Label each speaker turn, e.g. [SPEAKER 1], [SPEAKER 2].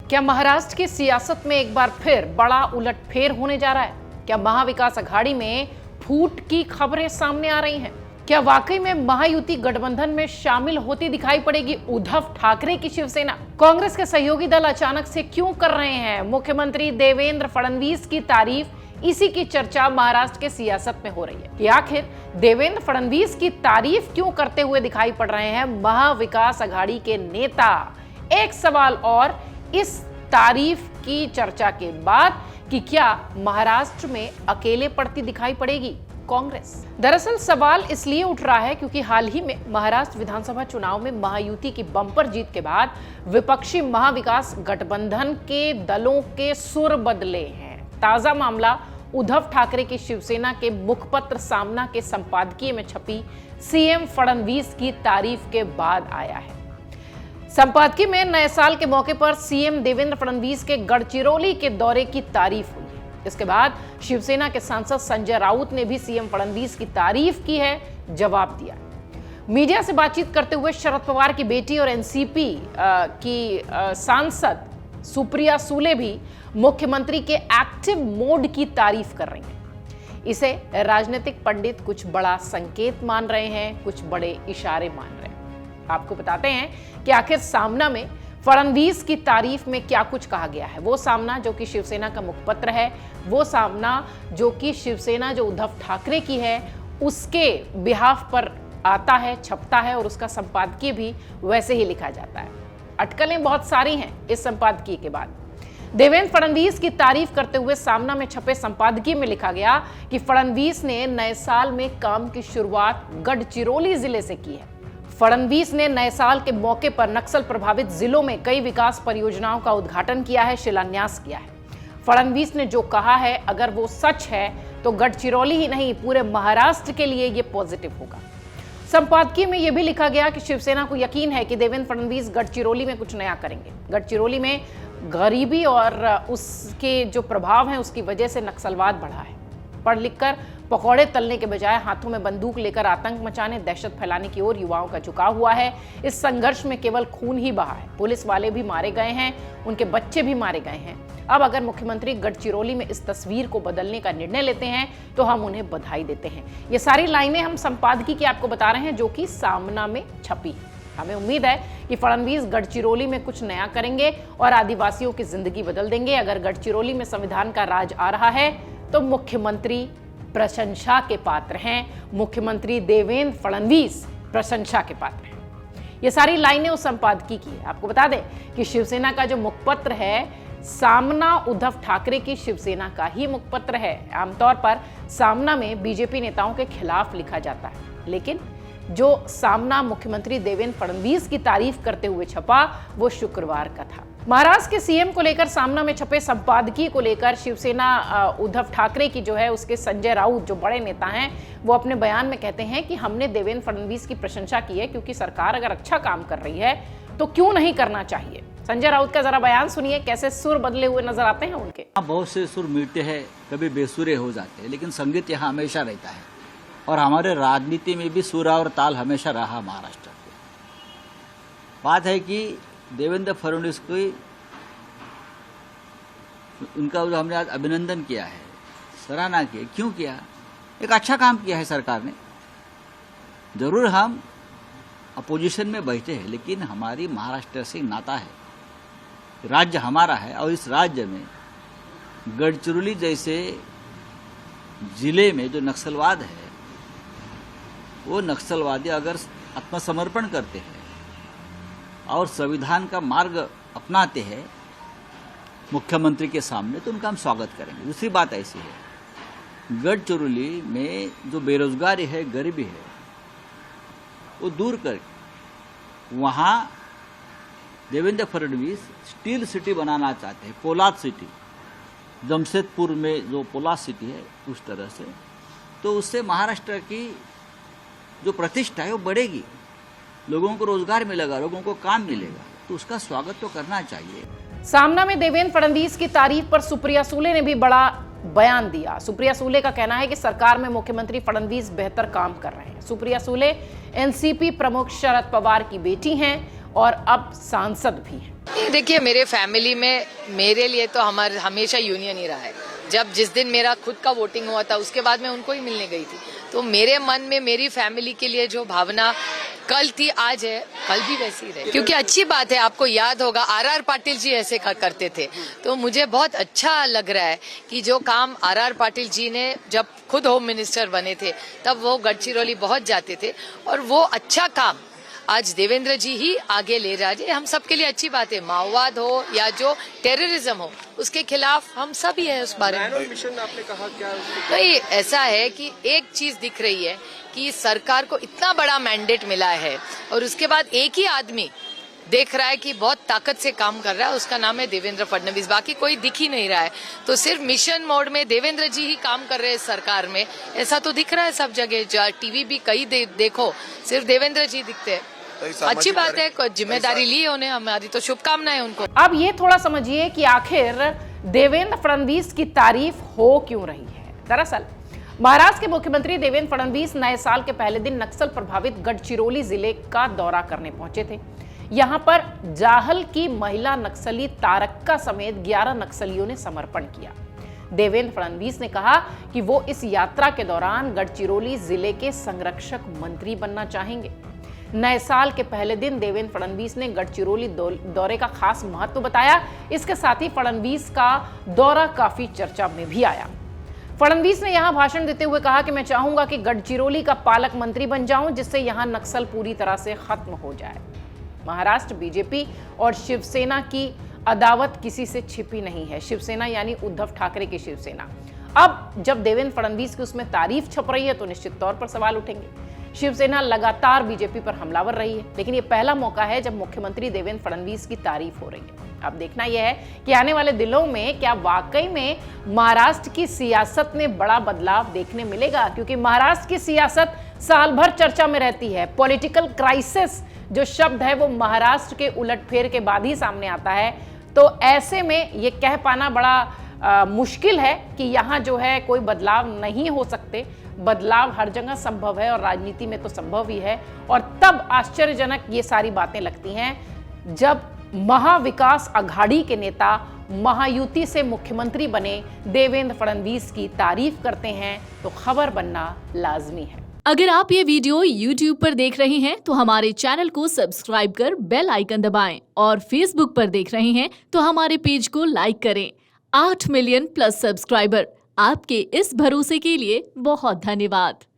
[SPEAKER 1] क्या महाराष्ट्र की सियासत में एक बार फिर बड़ा उलटफेर होने जा रहा है? क्या महाविकास अघाड़ी में फूट की खबरें सामने आ रही हैं? क्या वाकई में महायुति गठबंधन में शामिल होती दिखाई पड़ेगी उद्धव ठाकरे की शिवसेना? कांग्रेस के सहयोगी दल अचानक से क्यों कर रहे हैं मुख्यमंत्री देवेंद्र फडणवीस की तारीफ? इसी की चर्चा महाराष्ट्र के सियासत में हो रही है कि आखिर देवेंद्र फडणवीस की तारीफ क्यों करते हुए दिखाई पड़ रहे हैं महाविकास अघाड़ी के नेता। एक सवाल और इस तारीफ की चर्चा के बाद कि क्या महाराष्ट्र में अकेले पड़ती दिखाई पड़ेगी कांग्रेस? दरअसल सवाल इसलिए उठ रहा है क्योंकि हाल ही में महाराष्ट्र विधानसभा चुनाव में महायुति की बम्पर जीत के बाद विपक्षी महाविकास गठबंधन के दलों के सुर बदले हैं। ताजा मामला उद्धव ठाकरे की शिवसेना के मुखपत्र सामना के संपादकीय में छपी सीएम फडणवीस की तारीफ के बाद आया है। संपादकीय में नए साल के मौके पर सीएम देवेंद्र फडणवीस के गढ़चिरौली के दौरे की तारीफ हुई है। इसके बाद शिवसेना के सांसद संजय राउत ने भी सीएम फडणवीस की तारीफ की है, जवाब दिया। मीडिया से बातचीत करते हुए शरद पवार की बेटी और एनसीपी की सांसद सुप्रिया सुले भी मुख्यमंत्री के एक्टिव मोड की तारीफ कर रही हैं। इसे राजनीतिक पंडित कुछ बड़ा संकेत मान रहे हैं, कुछ बड़े इशारे मान रहे हैं। आपको बताते हैं कि आखिर सामना में फडणवीस की तारीफ में क्या कुछ कहा गया है। वो सामना जो कि शिवसेना का मुखपत्र है, वो सामना जो कि शिवसेना जो उद्धव ठाकरे की है उसके बिहाफ पर आता है, छपता है और उसका संपादकीय भी वैसे ही लिखा जाता है। अटकलें बहुत सारी हैं इस संपादकीय के बाद। देवेंद्र फडणवीस की तारीफ करते हुए सामना में छपे संपादकीय में लिखा गया कि फडणवीस ने नए साल में काम की शुरुआत गढ़चिरौली जिले से की है। फडणवीस ने नए साल के मौके पर नक्सल प्रभावित जिलों में कई विकास परियोजनाओं का उद्घाटन किया है, शिलान्यास किया है। फडणवीस ने जो कहा है अगर वो सच है तो गढ़चिरौली ही नहीं पूरे महाराष्ट्र के लिए ये पॉजिटिव होगा। संपादकीय में यह भी लिखा गया कि शिवसेना को यकीन है कि देवेंद्र फडणवीस गढ़चिरौली में कुछ नया करेंगे। गढ़चिरौली में गरीबी और उसके जो प्रभाव हैं उसकी वजह से नक्सलवाद बढ़ा है। पढ़ लिखकर पकौड़े तलने के बजाय हाथों में बंदूक लेकर आतंक मचाने, दहशत फैलाने की ओर युवाओं का झुकाव हुआ है। इस संघर्ष में केवल खून ही बहा है। पुलिस वाले भी मारे गए हैं, उनके बच्चे भी मारे गए हैं। अब अगर मुख्यमंत्री गढ़चिरौली में इस तस्वीर को बदलने का निर्णय लेते हैं तो हम उन्हें बधाई देते हैं। ये सारी लाइनें हम संपादकीय की आपको बता रहे हैं जो कि सामना में छपी। हमें उम्मीद है कि फडणवीस गढ़चिरौली में कुछ नया करेंगे और आदिवासियों की जिंदगी बदल देंगे। अगर गढ़चिरौली में संविधान का राज आ रहा है तो मुख्यमंत्री प्रशंसा के पात्र हैं। मुख्यमंत्री देवेंद्र फडणवीस प्रशंसा के पात्र हैं। ये सारी लाइनें उस संपादकीय की है। आपको बता दें कि शिवसेना का जो मुखपत्र है सामना उद्धव ठाकरे की शिवसेना का ही मुखपत्र है। आमतौर पर सामना में बीजेपी नेताओं के खिलाफ लिखा जाता है, लेकिन जो सामना मुख्यमंत्री देवेंद्र फडणवीस की तारीफ करते हुए छपा वो शुक्रवार का था। महाराष्ट्र के सीएम को लेकर सामना में छपे संपादकीय को लेकर शिवसेना उद्धव ठाकरे की जो है उसके संजय राउत जो बड़े नेता हैं वो अपने बयान में कहते हैं कि हमने देवेंद्र फडणवीस की प्रशंसा की है क्योंकि सरकार अगर अच्छा काम कर रही है तो क्यों नहीं करना चाहिए। संजय राउत का जरा बयान सुनिए, कैसे सुर बदले हुए नजर आते हैं उनके।
[SPEAKER 2] बहुत से सुर मिलते हैं, कभी बेसुरे हो जाते हैं, लेकिन संगीत यहाँ हमेशा रहता है और हमारे राजनीति में भी सुर और ताल हमेशा रहा महाराष्ट्र में। बात है कि देवेंद्र फडणवीस को उनका जो हमने आज अभिनंदन किया है, सराहना की, क्यों किया? एक अच्छा काम किया है सरकार ने। जरूर हम अपोजिशन में बैठे हैं, लेकिन हमारी महाराष्ट्र से नाता है, राज्य हमारा है और इस राज्य में गढ़चिरौली जैसे जिले में जो नक्सलवाद है वो नक्सलवादी अगर आत्मसमर्पण करते हैं और संविधान का मार्ग अपनाते हैं मुख्यमंत्री के सामने तो उनका हम स्वागत करेंगे। दूसरी बात ऐसी है, गढ़चिरौली में जो बेरोजगारी है, गरीबी है, वो दूर करके वहाँ देवेंद्र फडणवीस स्टील सिटी बनाना चाहते हैं, पोलाद सिटी। जमशेदपुर में जो पोलाद सिटी है उस तरह से, तो उससे महाराष्ट्र की जो प्रतिष्ठा है वो बढ़ेगी, लोगों को रोजगार मिलेगा, लोगों को काम मिलेगा, तो उसका स्वागत तो करना चाहिए।
[SPEAKER 1] सामना में देवेंद्र फडणवीस की तारीफ पर सुप्रिया सुले ने भी बड़ा बयान दिया। सुप्रिया सुले का कहना है कि सरकार में मुख्यमंत्री फडणवीस बेहतर काम कर रहे हैं। सुप्रिया सुले एनसीपी प्रमुख शरद पवार की बेटी हैं और अब सांसद भी हैं।
[SPEAKER 3] देखिए, मेरे फैमिली में मेरे लिए तो हमारा हमेशा यूनियन ही रहा है। जब जिस दिन मेरा खुद का वोटिंग हुआ था उसके बाद मैं उनको ही मिलने गई थी, तो मेरे मन में मेरी फैमिली के लिए जो भावना कल थी आज है, कल भी वैसी ही रहे। क्योंकि अच्छी बात है, आपको याद होगा आर.आर. पाटिल जी ऐसे करते थे, तो मुझे बहुत अच्छा लग रहा है कि जो काम आर.आर. पाटिल जी ने जब खुद होम मिनिस्टर बने थे तब वो गढ़चिरौली बहुत जाते थे, और वो अच्छा काम आज देवेंद्र जी ही आगे ले रहा है। हम सबके लिए अच्छी बात है, माओवाद हो या जो टेररिज्म हो उसके खिलाफ हम सभी है उस बारे में।
[SPEAKER 4] मिशन आपने कहा क्या?
[SPEAKER 3] नहीं, ऐसा है कि एक चीज दिख रही है कि सरकार को इतना बड़ा मैंडेट मिला है और उसके बाद एक ही आदमी देख रहा है कि बहुत ताकत से काम कर रहा है, उसका नाम है देवेंद्र फडणवीस। बाकी कोई दिख ही नहीं रहा है, तो सिर्फ मिशन मोड में देवेंद्र जी ही काम कर रहे हैं सरकार में, ऐसा तो दिख रहा है सब जगह। टीवी भी कहीं देखो सिर्फ देवेंद्र जी दिखते हैं। अच्छी बात है, जिम्मेदारी ली है उन्हें, हमारी तो शुभकामनाएं उनको।
[SPEAKER 1] अब ये थोड़ा समझिए कि आखिर देवेंद्र फडणवीस की तारीफ हो क्यों रही है। दरअसल महाराष्ट्र के मुख्यमंत्री देवेंद्र फडणवीस नए साल के पहले दिन नक्सल प्रभावित गढ़चिरौली जिले का दौरा करने पहुंचे थे। यहां पर जाहल की महिला नक्सली तारक्का समेत 11 नक्सलियों ने समर्पण किया। देवेंद्र फडणवीस ने कहा कि वो इस यात्रा के दौरान गढ़चिरौली जिले के संरक्षक मंत्री बनना चाहेंगे। नए साल के पहले दिन देवेंद्र फडणवीस ने गढ़चिरौली दौरे का खास महत्व बताया। इसके साथ ही फडणवीस का दौरा काफी चर्चा में भी आया। फडणवीस ने यहां भाषण देते हुए कहा कि मैं चाहूंगा कि गढ़चिरौली का पालक मंत्री बन जाऊं, जिससे यहां नक्सल पूरी तरह से खत्म हो जाए। महाराष्ट्र बीजेपी और शिवसेना की अदावत किसी से छिपी नहीं है। शिवसेना यानी उद्धव ठाकरे की शिवसेना। अब जब देवेंद्र फडणवीस की उसमें तारीफ छप रही है तो निश्चित तौर पर सवाल उठेंगे। शिवसेना लगातार बीजेपी पर हमलावर रही है, लेकिन यह पहला मौका है जब मुख्यमंत्री देवेंद्र फडणवीस की तारीफ हो रही है। अब देखना यह है कि आने वाले दिनों में क्या वाकई में महाराष्ट्र की सियासत में बड़ा बदलाव देखने मिलेगा, क्योंकि महाराष्ट्र की सियासत साल भर चर्चा में रहती है। पॉलिटिकल क्राइसिस जो शब्द है वो महाराष्ट्र के उलटफेर के बाद ही सामने आता है, तो ऐसे में ये कह पाना बड़ा मुश्किल है कि यहाँ जो है कोई बदलाव नहीं हो सकते। बदलाव हर जगह संभव है और राजनीति में तो संभव ही है, और तब आश्चर्यजनक ये सारी बातें लगती हैं जब महाविकास अघाड़ी के नेता महायुति से मुख्यमंत्री बने देवेंद्र फडणवीस की तारीफ करते हैं, तो खबर बनना लाजमी है।
[SPEAKER 5] अगर आप ये वीडियो YouTube पर देख रहे हैं तो हमारे चैनल को सब्सक्राइब कर बेल आइकन दबाएं, और Facebook पर देख रहे हैं तो हमारे पेज को लाइक करें। 8 मिलियन प्लस सब्सक्राइबर, आपके इस भरोसे के लिए बहुत धन्यवाद।